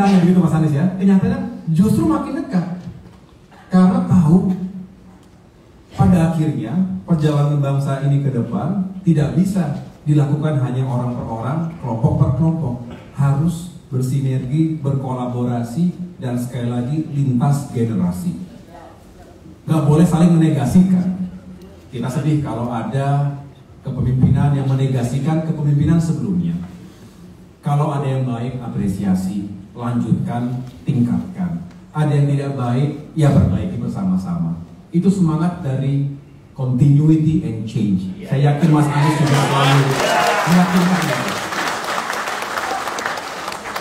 kenyataannya begitu Mas Anies ya. Kenyataannya justru makin dekat. Karena tahu pada akhirnya perjalanan bangsa ini ke depan tidak bisa dilakukan hanya orang per orang, kelompok per kelompok. Harus bersinergi, berkolaborasi, dan sekali lagi lintas generasi. Gak boleh saling menegasikan. Kita sedih kalau ada kepemimpinan yang menegasikan kepemimpinan sebelumnya. Kalau ada yang baik, apresiasi, lanjutkan, tingkatkan. Ada yang tidak baik, ya perbaiki bersama-sama. Itu semangat dari continuity and change. Saya yakin Mas Anies juga selalu meyakinkan itu.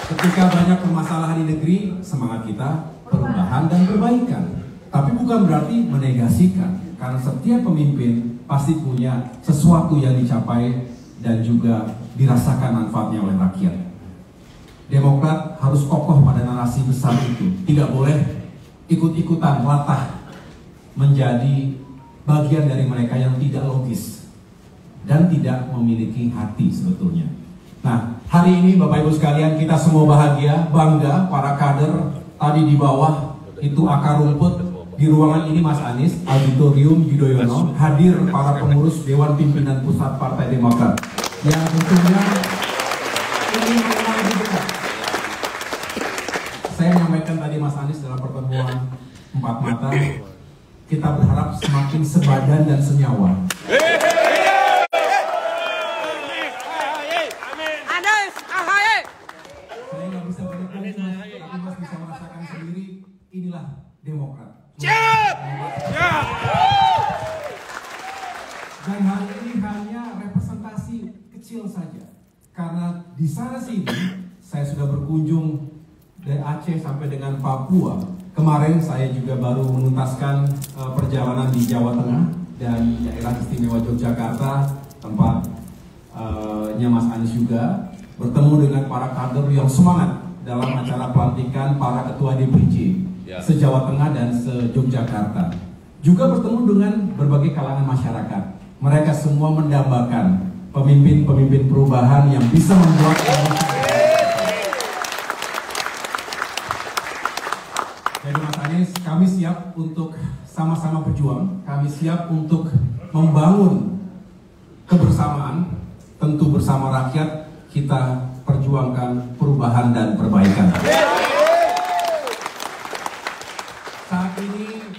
Ketika banyak permasalahan di negeri, semangat kita perubahan dan perbaikan. Tapi bukan berarti menegasikan, karena setiap pemimpin pasti punya sesuatu yang dicapai dan juga dirasakan manfaatnya oleh rakyat. Demokrat harus kokoh pada narasi besar itu, tidak boleh ikut-ikutan latah menjadi bagian dari mereka yang tidak logis dan tidak memiliki hati sebetulnya. Nah, hari ini Bapak Ibu sekalian, kita semua bahagia, bangga para kader tadi di bawah itu akar rumput. Di ruangan ini Mas Anies, Auditorium Yudhoyono, hadir para pengurus Dewan Pimpinan Pusat Partai Demokrat yang tentunya ini memang dekat. Saya menyampaikan tadi Mas Anies dalam pertemuan empat mata, kita berharap semakin sebadan dan senyawa. Saya nggak bisa berkomentar, tapi Mas bisa merasakan sendiri, inilah Demokrat. Dan hari ini hanya representasi kecil saja, karena di sana sini saya sudah berkunjung dari Aceh sampai dengan Papua. Kemarin saya juga baru menuntaskan perjalanan di Jawa Tengah dan daerah istimewa Yogyakarta, tempatnya Mas Anies juga bertemu dengan para kader yang semangat dalam acara pelantikan para ketua DPC se-Jawa Tengah dan se-Yogyakarta. Juga bertemu dengan berbagai kalangan masyarakat. Mereka semua mendambakan pemimpin-pemimpin perubahan yang bisa membuat Jadi Mas Anies, kami siap untuk sama-sama berjuang. Kami siap untuk membangun kebersamaan. Tentu bersama rakyat kita perjuangkan perubahan dan perbaikan. Saat ini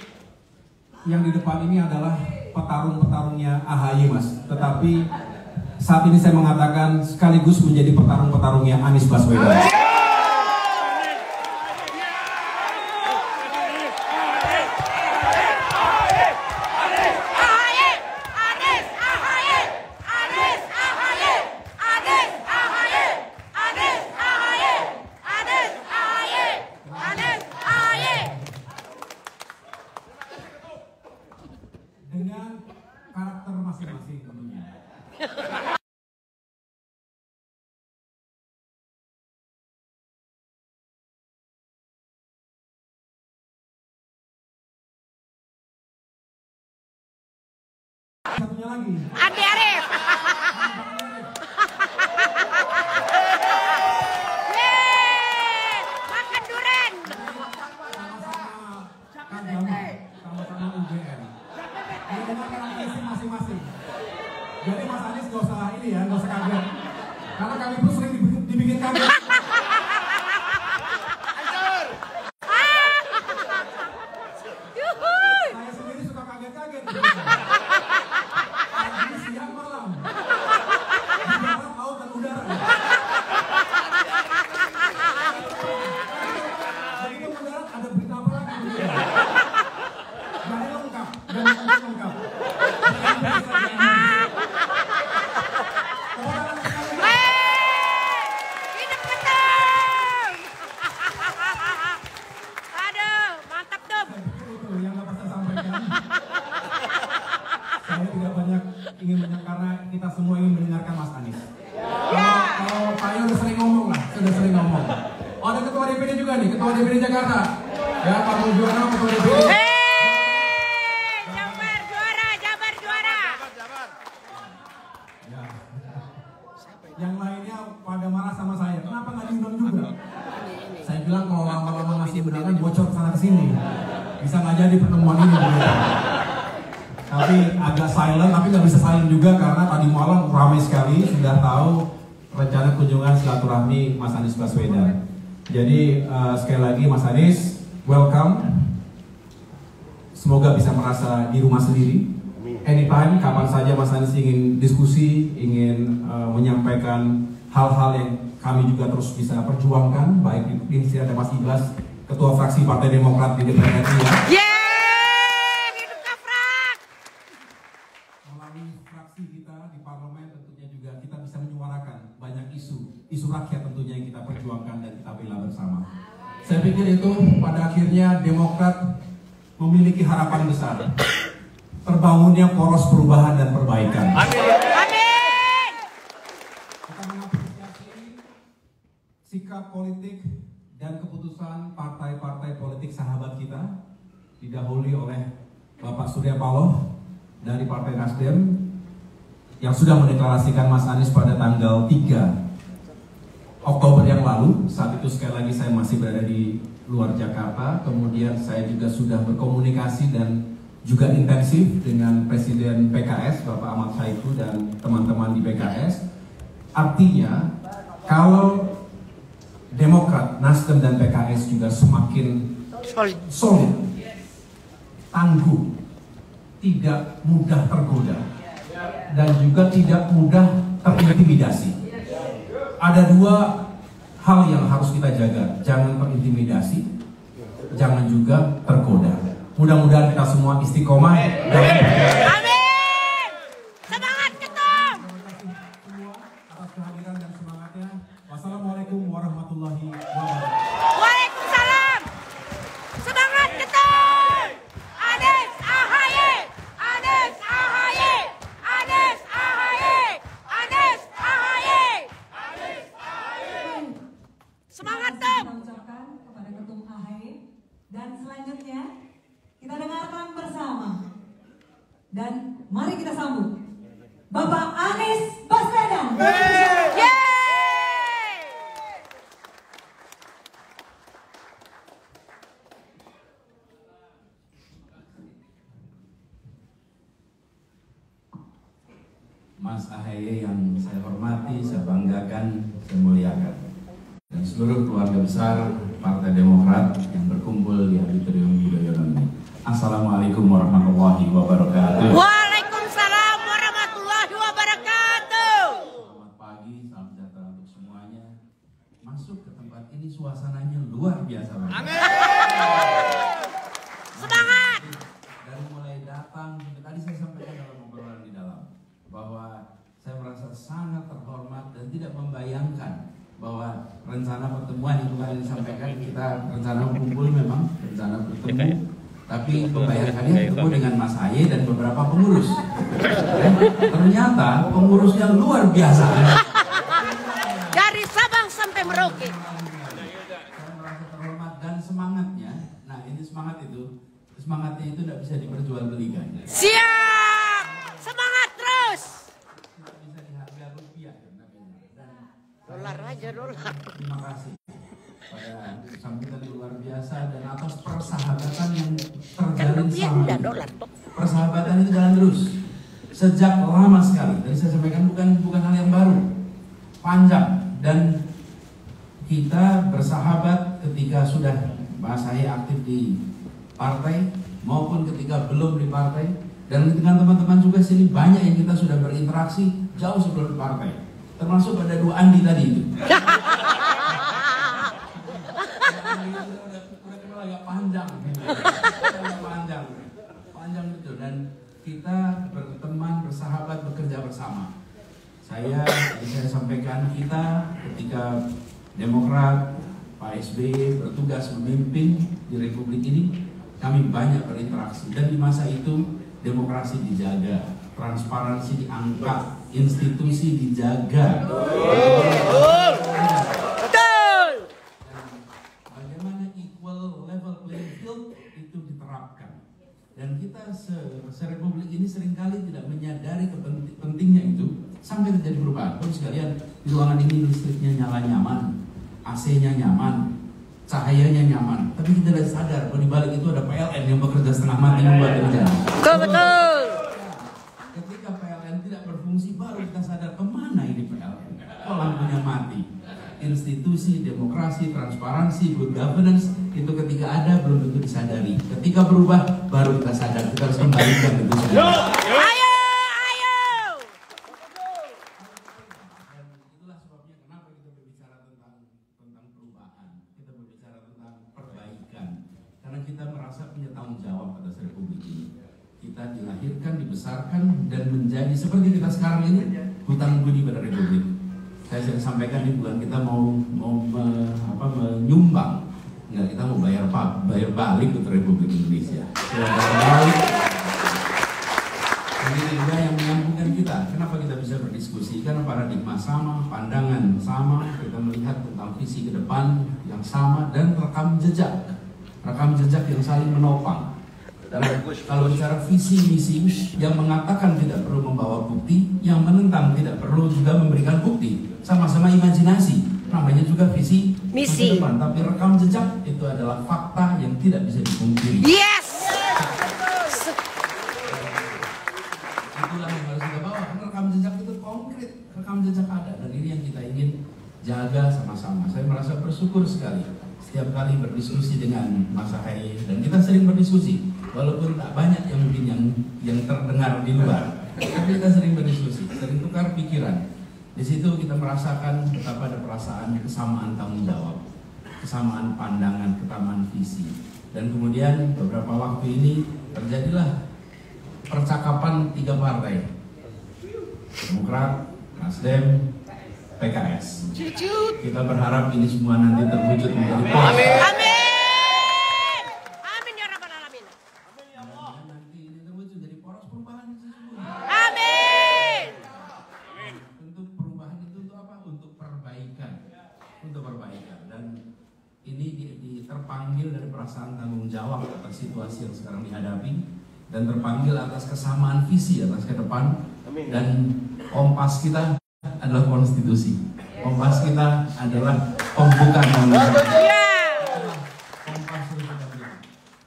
yang di depan ini adalah petarung-petarungnya AHY Mas. Tetapi saat ini saya mengatakan sekaligus menjadi petarung-petarungnya Anies Baswedan. Dengan karakter masing-masing tentunya. Satunya lagi. Andi Arief. Makan durian. Sama-sama UGM. Ini dengan karakteristik masing-masing. Jadi Mas Anies gak usah ini ya, gak usah kaget. Karena kami pun sering dibikin kaget. Saya sendiri suka kaget-kaget. Pagi, siang, malam. Di darat, laut, dan udara. Begitu mendarat, ada berita apa lagi? Jadi lengkap, dan lengkap. Hidup betul. Aduh, mantap tuh. Itu yang dapat saya sampaikan. Saya tidak banyak ingin banyak karena kita semua ingin mendengarkan Mas Anies. Kalau saya udah sering ngomong lah, sudah sering ngomong. Oh, ada ketua DPD juga nih, ketua DPD Jakarta. Ya, Pak Mujono, ketua DPD. Jabar juara, Jabar juara. Ya. Yang lainnya pada marah sama saya. Kenapa nggak diundang juga? Saya bilang Bisa nggak jadi pertemuan ini. Tapi agak silent, tapi nggak bisa silent juga karena tadi malam ramai sekali sudah tahu rencana kunjungan silaturahmi Mas Anies Baswedan. Jadi sekali lagi Mas Anies, welcome. Semoga bisa merasa di rumah sendiri. Anytime, kapan saja Mas Anies ingin diskusi, ingin menyampaikan hal-hal yang kami juga terus bisa perjuangkan, baik di sini ada Mas Ibas, Ketua Fraksi Partai Demokrat di DPR RI ya. Hidup Kafrak! Melalui fraksi kita di parlemen tentunya juga kita bisa menyuarakan banyak isu rakyat tentunya yang kita perjuangkan dan kita bela bersama. Saya pikir itu pada akhirnya Demokrat memiliki harapan besar. Terbangunnya poros perubahan dan perbaikan. Amin! Kita mengapresiasi sikap politik dan keputusan partai-partai politik sahabat kita didahului oleh Bapak Surya Paloh dari Partai Nasdem yang sudah mendeklarasikan Mas Anies pada tanggal 3 Oktober yang lalu. Saat itu sekali lagi saya masih berada di luar Jakarta. Kemudian saya juga sudah berkomunikasi dan juga intensif dengan Presiden PKS Bapak Ahmad Saiku dan teman-teman di PKS. Artinya kalau Demokrat, Nasdem dan PKS juga semakin solid, tangguh, tidak mudah tergoda dan juga tidak mudah terintimidasi. Ada dua hal yang harus kita jaga, jangan terintimidasi, jangan juga tergoda. Mudah-mudahan kita semua istiqomah dalam Amin! Semangat ketum! Terima kasih semua atas kehadiran dan semangatnya. Wassalamualaikum warahmatullahi wabarakatuh. Waalaikumsalam! Semangat ketum! Anies AHY! Anies AHY! Anies AHY! Anies AHY! Semangat Tum! Kita ucapkan kepada Ketum AHY dan selanjutnya kita dengarkan bersama dan mari kita sambut Bapak Anies Baswedan. Yeay! Mas AHY yang saya hormati, saya banggakan, saya muliakan, dan seluruh keluarga besar Partai Demokrat yang berkumpul di Auditorium Yudhoyono ini. Assalamualaikum warahmatullahi wabarakatuh. Waalaikumsalam warahmatullahi wabarakatuh. Selamat pagi, salam sejahtera untuk semuanya. Masuk ke tempat ini suasananya luar biasa banget. Amin. Semangat. Dari mulai datang, tadi saya sampaikan dalam obrolan di dalam bahwa saya merasa sangat terhormat dan tidak membayangkan bahwa rencana pertemuan yang kemarin disampaikan, kita rencana kumpul memang, rencana bertemu, tapi membayangkannya ketemu dengan Mas AHY dan beberapa pengurus. Ternyata pengurusnya luar biasa. Dari Sabang sampai Merauke. Saya merasa terhormat dan semangatnya. Nah ini semangatnya itu tidak bisa diperjualbelikan. Siap. Semangat terus. Tidak bisa dihargai rupiah. Dan Dolar aja dolar. terima kasih pada sambutan luar biasa dan atas persahabatan yang Kan terjalin rupiah selama udah ini. dolar tuh. Persahabatan itu jalan terus sejak lama sekali. Tadi saya sampaikan bukan hal yang baru, panjang, dan kita bersahabat ketika sudah Mas AHY aktif di partai maupun ketika belum di partai, dan dengan teman-teman juga sini banyak yang kita sudah berinteraksi jauh sebelum di partai, termasuk ada dua Andi tadi itu. Udah kenal agak panjang, panjang betul, dan kita berteman, bersahabat, bekerja bersama. Saya sampaikan kita ketika Demokrat, Pak SBY bertugas memimpin di Republik ini, kami banyak berinteraksi, dan di masa itu demokrasi dijaga, transparansi diangkat, institusi dijaga. Betul. Bagaimana equal level playing field itu diterapkan, dan kita se-Republik ini seringkali tidak menyadari pentingnya itu sampai terjadi perubahan. Terus sekalian, di ruangan ini listriknya nyala nyaman, AC-nya nyaman, cahayanya nyaman, tapi kita tidak sadar bahwa di balik itu ada PLN yang bekerja setengah mati membuat ini jalan. Betul. Ketika PLN tidak berfungsi, baru kita sadar kemana ini PLN. Kok lampunya mati. Institusi, demokrasi, transparansi, good governance itu ketika ada belum tentu disadari. Ketika berubah baru kita sadar. Kita harus kembalikan itu semua. Ayo. Dan itulah sebabnya kenapa kita berbicara tentang perubahan. Kita berbicara tentang perbaikan. Karena kita merasa punya tanggung jawab atas republik ini. Kita dilahirkan, dibesarkan dan menjadi seperti kita sekarang ini hutang budi pada republik. Saya sudah sampaikan ini bukan kita mau menyumbang, enggak, kita mau bayar balik untuk Republik Indonesia. Balik. Ini juga yang menyambungkan kita. Kenapa kita bisa berdiskusi? Karena paradigma sama, pandangan sama, kita melihat tentang visi ke depan yang sama dan rekam jejak yang saling menopang. Dan kalau bicara visi misi yang mengatakan tidak perlu membawa bukti, yang menentang tidak perlu juga memberikan bukti, sama-sama imajinasi, namanya juga visi misi depan. Tapi rekam jejak itu adalah fakta yang tidak bisa dipungkiri. Yes. Itulah yang harus kita bawa. Rekam jejak itu konkret, rekam jejak ada, dan ini yang kita ingin jaga sama-sama. Saya merasa bersyukur sekali setiap kali berdiskusi dengan Mas Ahaye, dan kita sering berdiskusi. Walaupun tak banyak yang mungkin yang terdengar di luar, tapi kita sering berdiskusi, sering tukar pikiran. Di situ kita merasakan betapa ada perasaan kesamaan tanggung jawab, kesamaan pandangan, kesamaan visi. Dan kemudian beberapa waktu ini terjadilah percakapan 3 partai, Demokrat, Nasdem, PKS. Kita berharap ini semua nanti terwujud menjadi poros. Amin. Terpanggil dari perasaan tanggung jawab atas situasi yang sekarang dihadapi, dan terpanggil atas kesamaan visi atas ke depan. Dan kompas kita adalah konstitusi, kompas kita adalah pembukaan undang-undang. Kompas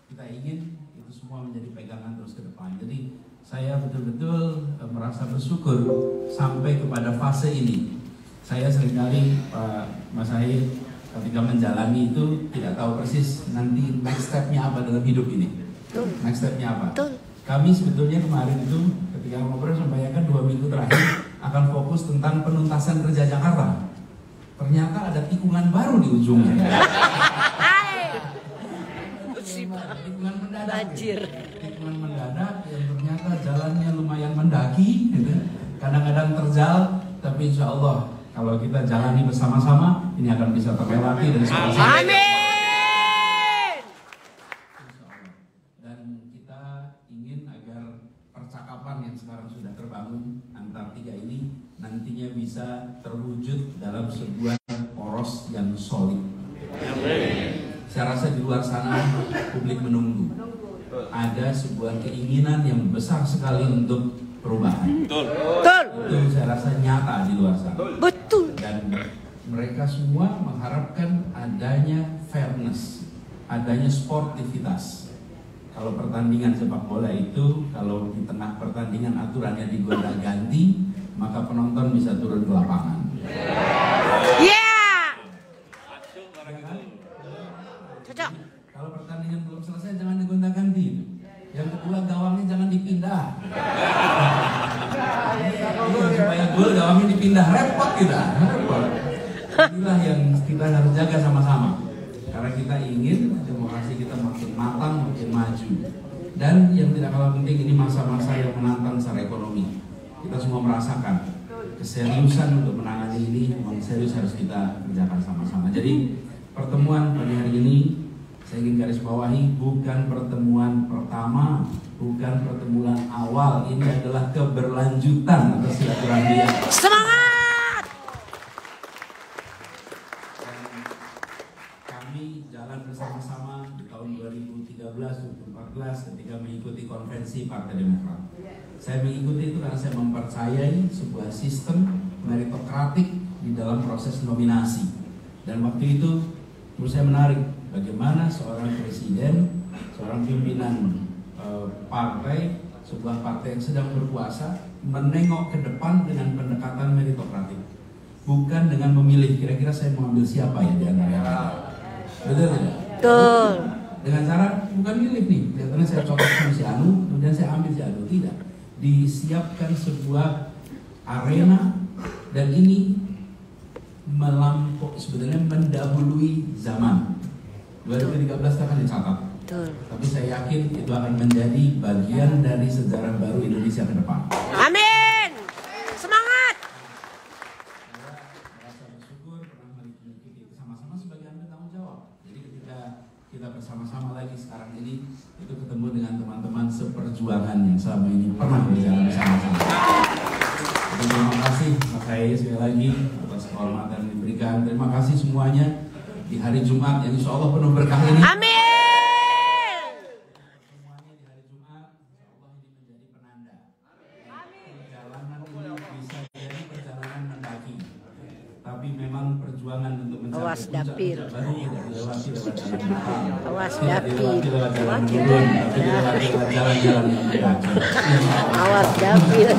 kita ingin itu semua menjadi pegangan terus ke depan. Jadi saya betul-betul merasa bersyukur sampai kepada fase ini. Saya seringkali Pak Mas Ahaye ketika menjalani itu tidak tahu persis nanti next step-nya apa dalam hidup ini. Next step-nya apa? Kami sebetulnya kemarin itu ketika ngobrol membayangkan 2 minggu terakhir akan fokus tentang penuntasan kerja Jakarta. Ternyata ada tikungan baru di ujungnya. Tikungan mendadak. Tikungan mendadak yang ternyata jalannya lumayan mendaki, gitu. Kadang-kadang terjal, tapi insya Allah kalau kita jalani bersama-sama, ini akan bisa terlewati dan selesai. Amin. Dan kita ingin agar percakapan yang sekarang sudah terbangun antar 3 ini nantinya bisa terwujud dalam sebuah poros yang solid. Saya rasa di luar sana publik menunggu. Ada sebuah keinginan yang besar sekali untuk perubahan. Betul. Itu saya rasa nyata di luar sana. Betul. Dan mereka semua mengharapkan adanya fairness, adanya sportivitas. Kalau pertandingan sepak bola itu, kalau di tengah pertandingan aturannya digonta-ganti, maka penonton bisa turun ke lapangan. Cocok. Kalau pertandingan belum selesai jangan digonta-ganti. Yang kedua, gawangnya jangan dipindah. Supaya gol gawangnya dipindah, repot kita. Inilah yang kita harus jaga sama-sama. Karena kita ingin demokrasi kita makin matang, makin maju. Dan yang tidak kalah penting, ini masa-masa yang menantang secara ekonomi. Kita semua merasakan keseriusan untuk menangani ini, memang serius harus kita kerjakan sama-sama. Jadi pertemuan pada hari ini saya ingin garis bawahi, bukan pertemuan pertama, bukan pertemuan awal. Ini adalah keberlanjutan atas silaturahmi. Semangat! Dan kami jalan bersama-sama di tahun 2013-2014 ketika mengikuti konvensi Partai Demokrat. Saya mengikuti itu karena saya mempercayai sebuah sistem meritokratik di dalam proses nominasi. Dan waktu itu menurut saya menarik bagaimana seorang presiden, seorang pimpinan partai, sebuah partai yang sedang berkuasa menengok ke depan dengan pendekatan meritokratik, bukan dengan memilih kira-kira saya mau ambil siapa ya di antara yang lain. Betul tidak? Betul. Dengan cara bukan milih nih, kelihatannya saya cocok sama si Anu, kemudian saya ambil si Anu. Tidak, disiapkan sebuah arena dan ini sebenarnya mendahului zaman. 2013 akan dicatat. Betul. Tapi saya yakin itu akan menjadi bagian dari sejarah baru Indonesia ke depan. Amin. Semangat. Saya merasa bersyukur pernah memiliki itu sama-sama sebagai ambil tanggung jawab. Jadi ketika kita bersama-sama lagi sekarang ini, itu ketemu dengan teman-teman seperjuangan yang selama ini pernah berjalan bersama-sama. Terima kasih Mas Haye sekali lagi atas kehormatan yang diberikan. Terima kasih semuanya di hari Jumat yang insya Allah penuh berkah ini. Amin. Semuanya di hari Jumat, insya Allah ini menjadi penanda. Perjalanan ini bisa jadi perjalanan mendaki. Tapi memang perjuangan untuk mencapai Awas dapil. puncak baru tidak dilewati lewat jalan depan. Awas Tidak dapil. dilewati lewat jalan menurun, tapi dilewati lewat jalan-jalan yang mendaki. Awas dapil.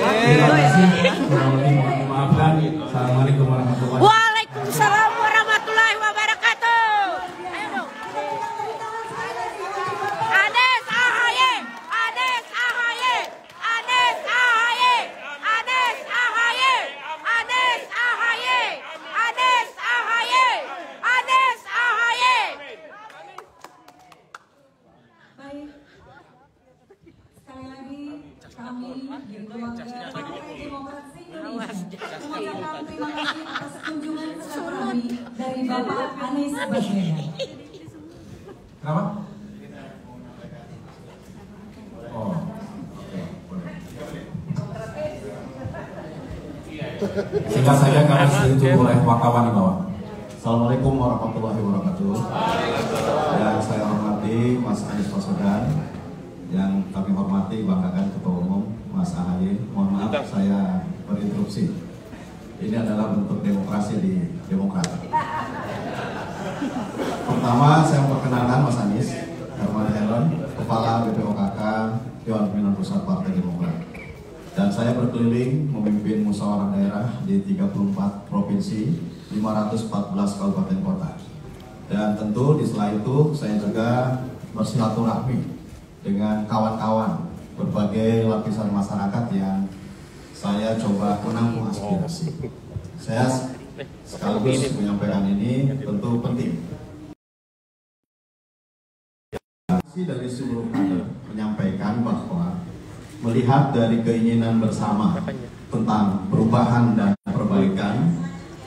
Terima kasih. Kurang lebih mohon dimaafkan. Assalamualaikum warahmatullahi wabarakatuh. Waalaikumsalam warahmatullahi wabarakatuh. Ayo dong. Anies AHY, Anies AHY, Anies AHY, Anies AHY, Anies AHY, Anies AHY, Anies AHY. Baik, sekali lagi kami dari keluarga Partai Demokrat Indonesia mengucapkan terima kasih atas kunjungan silaturahmi dari Bapak Anies Baswedan. Kenapa? Oh, oke, boleh. Singkat saja karena ditunggu oleh wartawan di bawah. Assalamualaikum warahmatullahi wabarakatuh. Yang saya hormati Mas Anies Baswedan, yang kami hormati banggakan Ketua Umum Mas AHY. Mohon maaf saya berinterupsi. Ini adalah bentuk demokrasi di Demokrat. Pertama saya memperkenalkan Mas Anies Herman Helen, Kepala BPOKK Dewan Pimpinan Pusat Partai Demokrat. Dan saya berkeliling memimpin musyawarah daerah di 34 provinsi, 514 kabupaten kota. Dan tentu di sela itu saya juga bersilaturahmi dengan kawan-kawan berbagai lapisan masyarakat yang saya coba menampung aspirasi. Saya sekaligus menyampaikan ini tentu penting. Dari seluruh kader menyampaikan bahwa melihat dari keinginan bersama tentang perubahan dan perbaikan,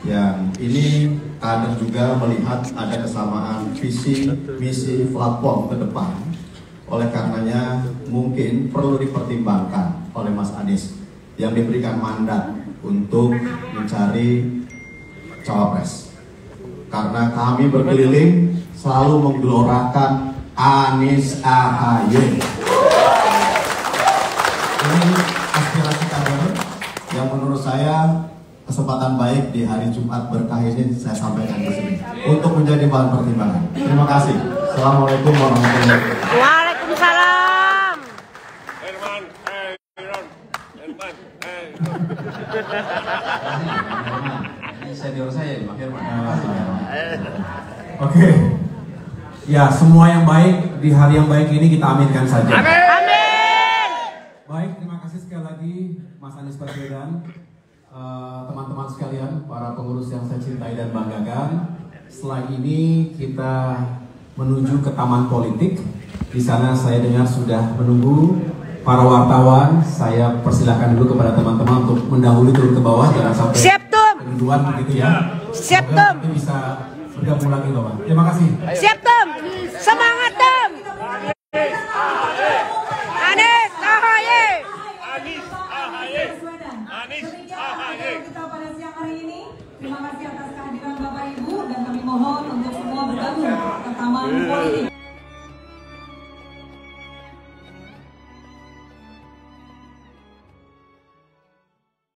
yang ini kader juga melihat ada kesamaan visi, misi, platform ke depan. Oleh karenanya mungkin perlu dipertimbangkan oleh Mas Anies yang diberikan mandat untuk mencari cawapres. Karena kami berkeliling selalu menggelorakan Anies AHY. Ini aspirasi kader yang menurut saya kesempatan baik di hari Jumat berkah ini saya sampaikan di sini untuk menjadi bahan pertimbangan. Terima kasih. Assalamualaikum warahmatullahi wabarakatuh. Waalaikumsalam. Herman, Ini senior saya nih, Pak Herman. Oke. Ya, semua yang baik di hari yang baik ini kita aminkan saja. Amin. Baik, terima kasih sekali lagi Mas Anies Baswedan, teman-teman sekalian, para pengurus yang saya cintai dan banggakan. Setelah ini kita menuju ke taman politik. Di sana saya dengar sudah menunggu para wartawan. Saya persilakan dulu kepada teman-teman untuk mendahului turun ke bawah, jangan sampai Siap, Tum. keduduan begitu ya. Siap, Semoga Tum. nanti bisa bergabung lagi, Bapak. Terima kasih. Siap, Tum. Semangat, Tum. Anies AHY. Anies AHY. Anies AHY. Kita pada siang hari ini, terima kasih atas kehadiran Bapak Ibu dan kami mohon untuk semua bergabung ke taman politik.